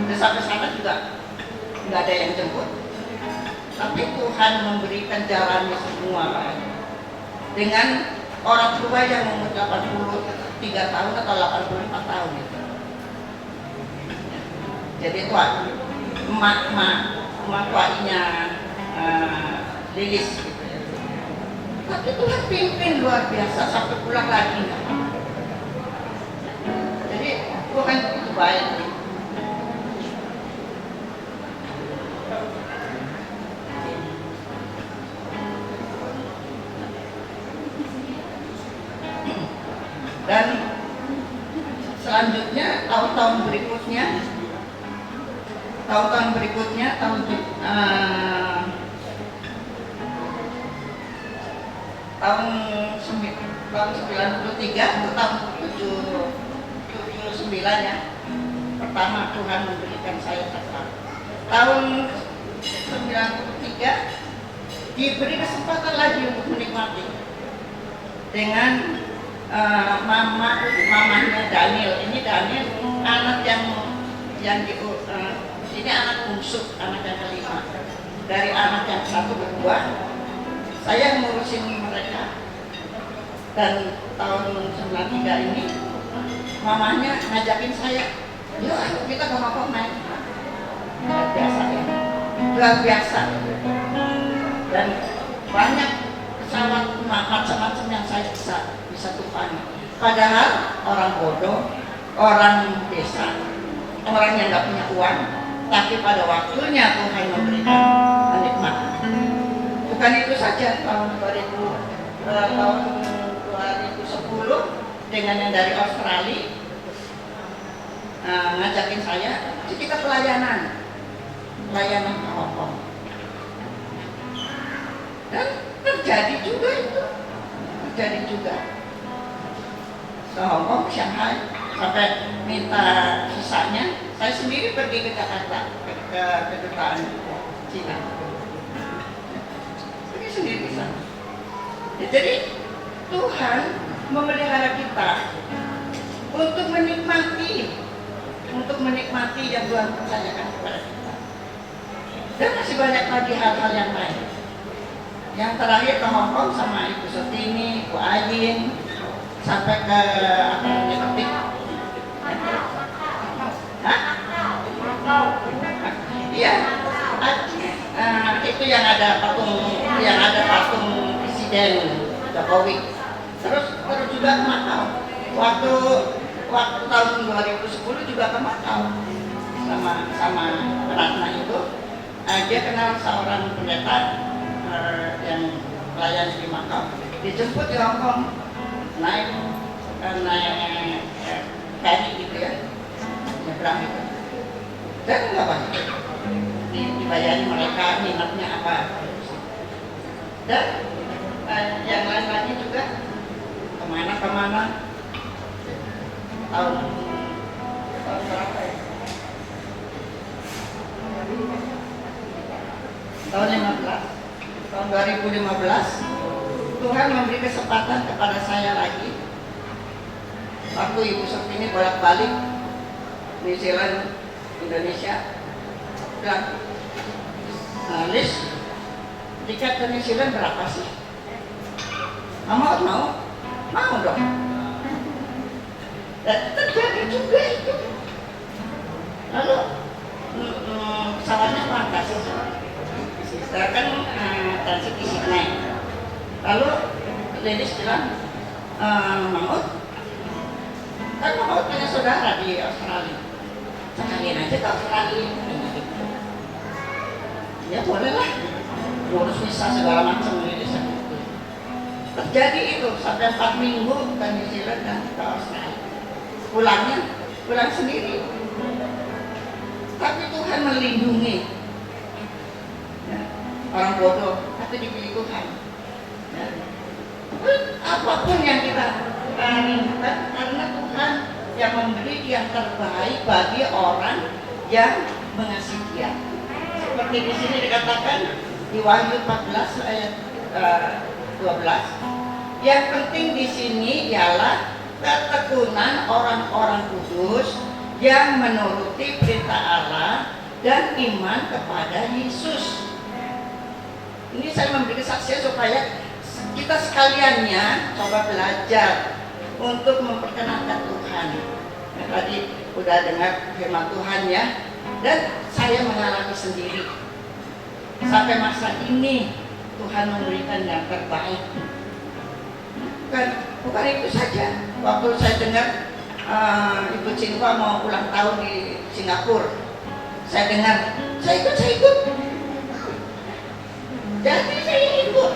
Dan sampai sana juga nggak ada yang jemput. Tapi Tuhan memberikan jalannya semua Pak. Dengan orang tua yang umur 83 tahun atau 84 tahun itu. Jadi itu emak tuanya Lilis gitu ya. Tapi Tuhan pimpin luar biasa sampai pulang lagi enggak. Jadi Tuhan itu baik. Dan selanjutnya tahun-tahun berikutnya tahun 93 ke tahun 79 ya. Pertama Tuhan memberikan saya terbang. Tahun 93 diberi kesempatan lagi untuk menikmati dengan mamanya Daniel. Ini Daniel anak yang ini anak bungsu, anak yang kelima. Dari anak yang 1 kedua, saya ngurusin mereka. Dan tahun 93 ini mamanya ngajakin saya, yuk ayo kita ke Hong Kong main. Luar biasa ya, luar biasa. Dan banyak pesawat macam-macam yang saya bisa tupani. Padahal orang bodoh, orang desa, orang yang nggak punya uang, tapi pada waktunya Tuhan memberikan nikmat. Bukan itu saja, tahun 2010 dengan yang dari Australia ngajakin saya, jadi kita pelayanan ke Hong Kong. Dan terjadi juga itu, ke Hong Kong, Shanghai, sampai minta visanya. Saya sendiri pergi ke Jakarta, ke kedutaan Cina. Pergi sendiri ke sana. Ya, jadi Tuhan memelihara kita untuk menikmati yang Tuhan percayakan kepada kita. Dan masih banyak lagi hal-hal yang lain. Yang terakhir ke Hong Kong sama Ibu Sotini, Ibu Ayin, sampai ke apa namanya, Ketik. Iya, itu yang ada patung Presiden Jokowi. Terus juga ke Macau. Waktu tahun 2010 juga ke Macau sama Ratna itu. Dia kenal seorang pendeta yang melayani di Macau. Dijemput di Hong Kong, naik ferry gitu ya, nyebrang itu. Dan nggak banyak dibayari mereka minatnya apa. Dan yang lain lagi juga kemana tahun berapa ya? Tahun 2015 Tuhan memberi kesempatan kepada saya lagi. Waktu Ibu Sotini bolak-balik New Zealand, Indonesia, bilang, Liz, tiket ke New Zealand berapa sih? Mau dong. Dan terjadi juga itu. Lalu pesawatnya lantas. Saya kan transit di Sydney. Lalu Lilis bilang, Maud, kan Maud punya saudara di Australia. Sekalian aja ke Australia. Ya boleh lah, ngurus visa segala macam Lilis. Terjadi itu sampai 4 minggu ke New Zealand dan ke Australia. Pulang sendiri. Tapi Tuhan melindungi. Ya, orang bodoh, tapi dipilih Tuhan. Ya. Apapun yang kita rindukan, karena Tuhan yang memberi yang terbaik bagi orang yang mengasihi Dia. Seperti di sini dikatakan di Wahyu 14 ayat 12. Yang penting di sini ialah ketekunan orang-orang kudus yang menuruti perintah Allah dan iman kepada Yesus. Ini saya memberi kesaksian supaya kita sekaliannya coba belajar untuk memperkenalkan Tuhan. Nah, tadi udah dengar firman Tuhan ya, dan saya mengalami sendiri. Sampai masa ini Tuhan memberikan yang terbaik. Bukan itu saja. Waktu saya dengar Ibu Cinta mau ulang tahun di Singapura, saya dengar, saya ikut. Jadi saya ikut.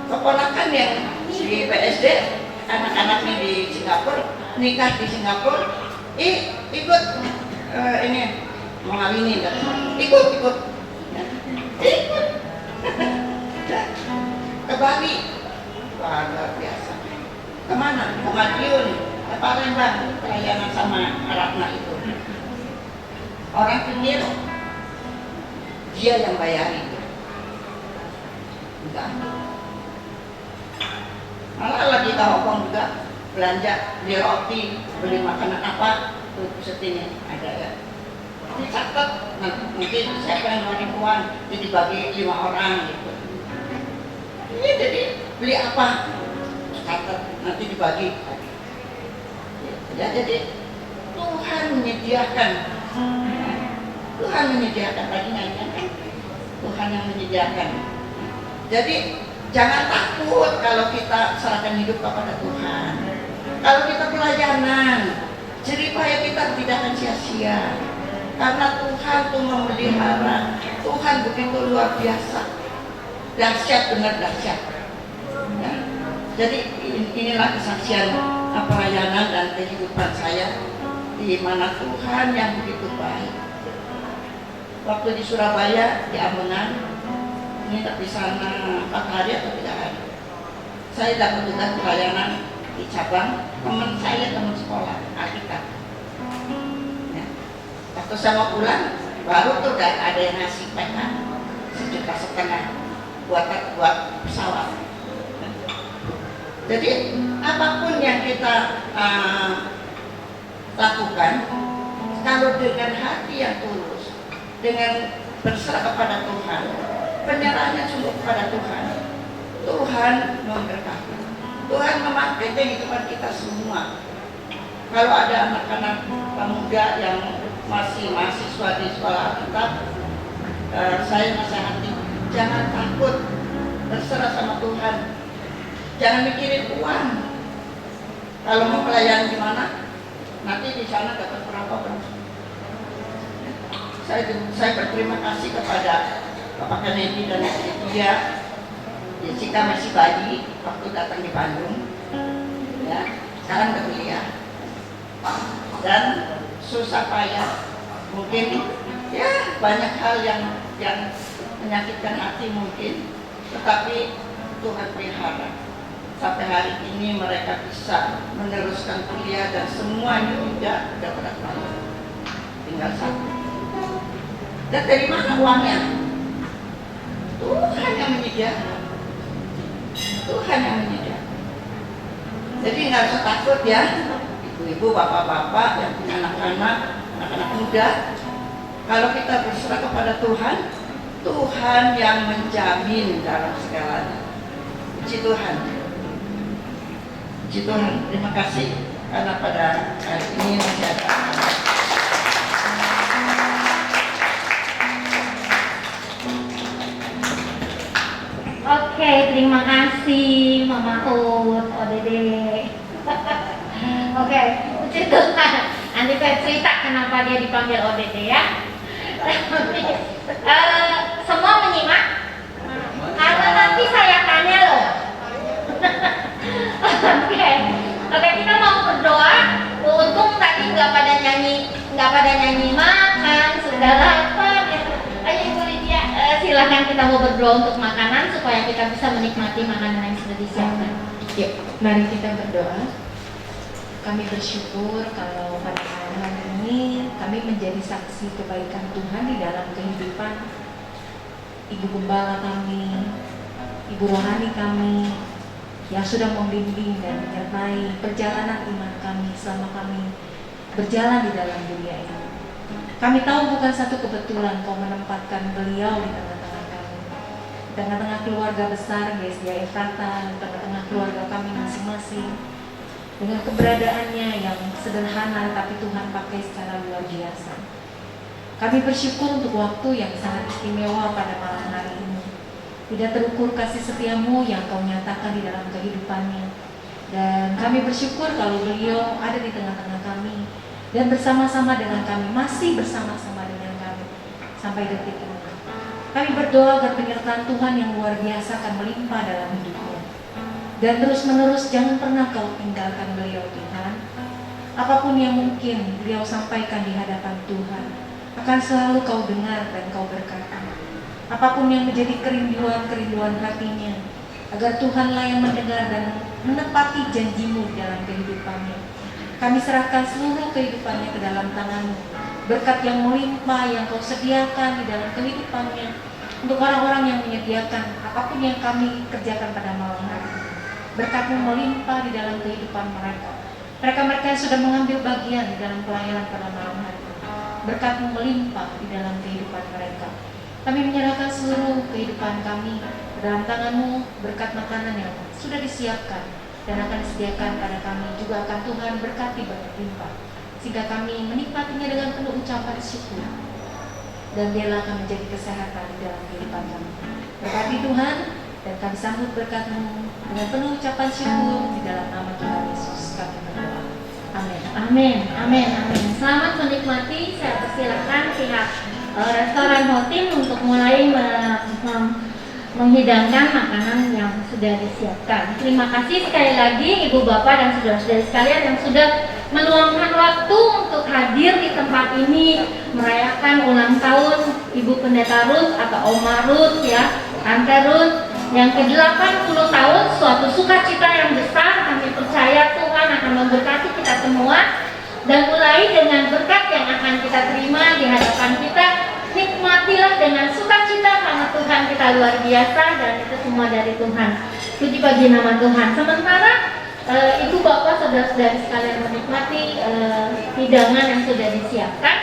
Keponakan yang di PSD, anak-anaknya di Singapura, nikah di Singapura, ikut ini mau ngawinin, ikut. Ke Bali, wah luar biasa. Kemana? Ke Madiun, ke Palembang, pelayanan sama Ratna itu. Orang pikir dia yang bayarin, enggak. Malah lagi ke Hong Kong juga belanja, beli roti, beli makanan apa, tuh setini ada ya. Dicatat, nanti siapa yang ngeluarin uang, jadi dibagi 5 orang gitu. Iya, jadi beli apa, catat, nanti dibagi. Ya, jadi Tuhan menyediakan tadi nyanyian kan, Tuhan yang menyediakan. Jadi Jangan takut kalau kita serahkan hidup kepada Tuhan. Kalau kita pelayanan, jeripaya kita tidak akan sia-sia. Karena Tuhan tuh memelihara. Tuhan begitu luar biasa. Dahsyat, benar dahsyat. Ya. Jadi inilah kesaksian pelayanan dan kehidupan saya, di mana Tuhan yang begitu baik. Waktu di Surabaya, di Ambenan, ini di sana 4 hari atau 3 hari, saya dapat tugas pelayanan di cabang. Teman saya, teman sekolah, alkitab. Ya. Waktu saya mau pulang, baru tuh ada yang ngasih PK 1,5 juta buat pesawat. Jadi apapun yang kita lakukan, kalau dengan hati yang tulus, dengan berserah kepada Tuhan, penyerahannya sungguh kepada Tuhan, Tuhan memberkati. Tuhan memakai kehidupan kita semua. Kalau ada anak-anak pemuda yang masih mahasiswa di sekolah Alkitab, saya nasihati, jangan takut, berserah sama Tuhan. Jangan mikirin uang. Kalau mau pelayanan di mana, nanti di sana dapat berapa pun. Saya berterima kasih kepada Bapak Kennedy dan dia. Jessica masih bayi waktu datang di Bandung. Ya, sekarang udah kuliah. Dan susah payah. Mungkin ya banyak hal yang menyakitkan hati mungkin, tetapi Tuhan pelihara. Sampai hari ini mereka bisa meneruskan kuliah dan semuanya tidak dapat banget. Tinggal satu. Dan dari mana uangnya? Tuhan yang menyediakan. Tuhan yang menyediakan. Jadi nggak usah takut ya, ibu-ibu, bapak-bapak yang punya anak-anak muda. Kalau kita berserah kepada Tuhan, Tuhan yang menjamin dalam segalanya. Puji Tuhan. Puji Tuhan, terima kasih karena pada hari ini masih ada. Oke, terima kasih Mama Ut, ODD. Oke, puji Tuhan. Nanti saya cerita kenapa dia dipanggil ODD ya. Semua menyimak? Karena nanti saya tanya loh. Oke, kita mau berdoa. Untung tadi nggak pada nyanyi makan, sudah lapar. Ayo Ibu Lydia, silakan kita mau berdoa untuk makanan supaya kita bisa menikmati makanan yang sudah disiapkan. Yuk, mari kita berdoa. Kami bersyukur kalau pada malam hari ini kami menjadi saksi kebaikan Tuhan di dalam kehidupan Ibu Gembala kami, Ibu Rohani kami, yang sudah membimbing dan menyertai perjalanan iman kami selama kami berjalan di dalam dunia ini. Kami tahu bukan satu kebetulan Kau menempatkan beliau di tengah-tengah kami, di tengah-tengah keluarga besar Gereja Efrata, di tengah-tengah keluarga kami masing-masing, dengan keberadaannya yang sederhana tapi Tuhan pakai secara luar biasa. Kami bersyukur untuk waktu yang sangat istimewa pada malam hari ini. Tidak terukur kasih setiamu yang Kau nyatakan di dalam kehidupannya. Dan kami bersyukur kalau beliau ada di tengah-tengah kami dan bersama-sama dengan kami, masih bersama-sama dengan kami sampai detik ini. Kami berdoa agar penyertaan Tuhan yang luar biasa akan melimpah dalam hidupnya. Dan terus-menerus jangan pernah Kau tinggalkan beliau Tuhan. Apapun yang mungkin beliau sampaikan di hadapan Tuhan, akan selalu Kau dengar dan Kau berkati. Apapun yang menjadi kerinduan hatinya, agar Tuhanlah yang mendengar dan menepati janji-Mu di dalam kehidupannya. Kami serahkan seluruh kehidupannya ke dalam tangan-Mu. Berkat yang melimpah yang Kau sediakan di dalam kehidupannya untuk orang-orang yang menyediakan apapun yang kami kerjakan pada malam hari ini. Berkat-Mu melimpah di dalam kehidupan mereka. Mereka-mereka yang sudah mengambil bagian di dalam pelayanan pada malam hari ini. Berkat-Mu melimpah di dalam kehidupan mereka. Kami menyerahkan seluruh kehidupan kami ke dalam tangan-Mu. Berkat makanan yang sudah disiapkan dan akan disediakan pada kami juga akan Tuhan berkati berlimpah, sehingga kami menikmatinya dengan penuh ucapan syukur, dan biarlah akan menjadi kesehatan di dalam kehidupan kami. Berkati Tuhan, Dan kami sambut berkat-Mu dengan penuh ucapan syukur di dalam nama Tuhan Yesus kami berdoa. Amin. Amin, amin, amin. Selamat menikmati. Saya persilakan pihak restoran Hotim untuk mulai menghidangkan makanan yang sudah disiapkan. Terima kasih sekali lagi Ibu Bapak dan saudara-saudari sekalian yang sudah meluangkan waktu untuk hadir di tempat ini merayakan ulang tahun Ibu Pendeta Ruth atau Oma Ruth ya, Tante Ruth yang ke-80 tahun, suatu sukacita yang besar. Kami percaya Tuhan akan memberkati kita semua, dan mulai dengan berkat yang akan kita terima di hadapan kita, nikmatilah dengan sukacita karena Tuhan kita luar biasa dan itu semua dari Tuhan. Puji bagi nama Tuhan. Sementara Ibu Bapak saudara-saudari sekalian menikmati hidangan yang sudah disiapkan,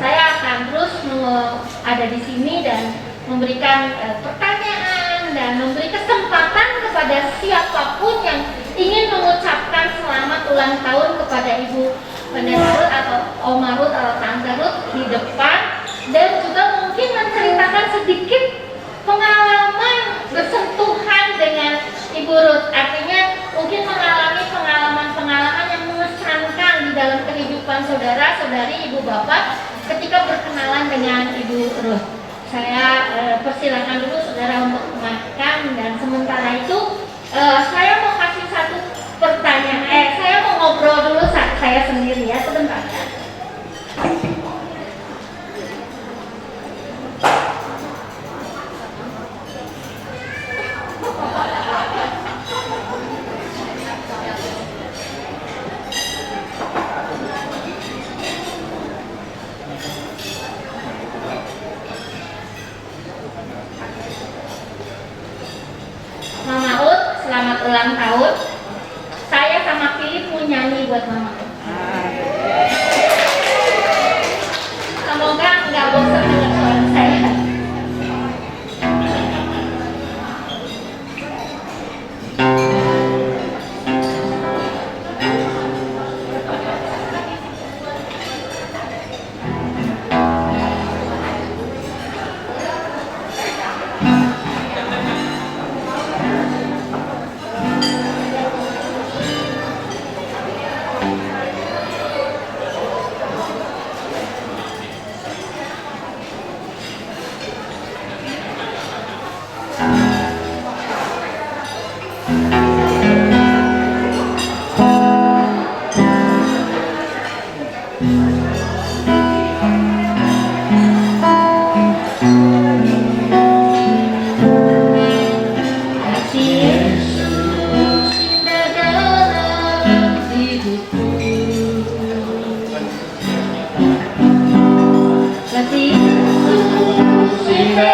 saya akan terus ada di sini dan memberikan pertanyaan dan memberi kesempatan kepada siapapun yang ingin mengucapkan selamat ulang tahun kepada Ibu Pendeta Ruth atau Oma Ruth atau Tante Ruth di depan, dan juga mungkin menceritakan sedikit pengalaman bersentuhan dengan Ibu Ruth. Artinya mungkin mengalami pengalaman-pengalaman yang mengesankan di dalam kehidupan saudara-saudari Ibu Bapak ketika berkenalan dengan Ibu Ruth. Saya persilakan dulu saudara untuk makan, dan sementara itu saya mau kasih satu pertanyaan. Saya mau ngobrol dulu saya sendiri ya, sebentar ya. Mama Ut, selamat ulang tahun. Saya sama Philip mau nyanyi buat Mama Ut. Semoga nggak bosan dengan suara saya. Sinta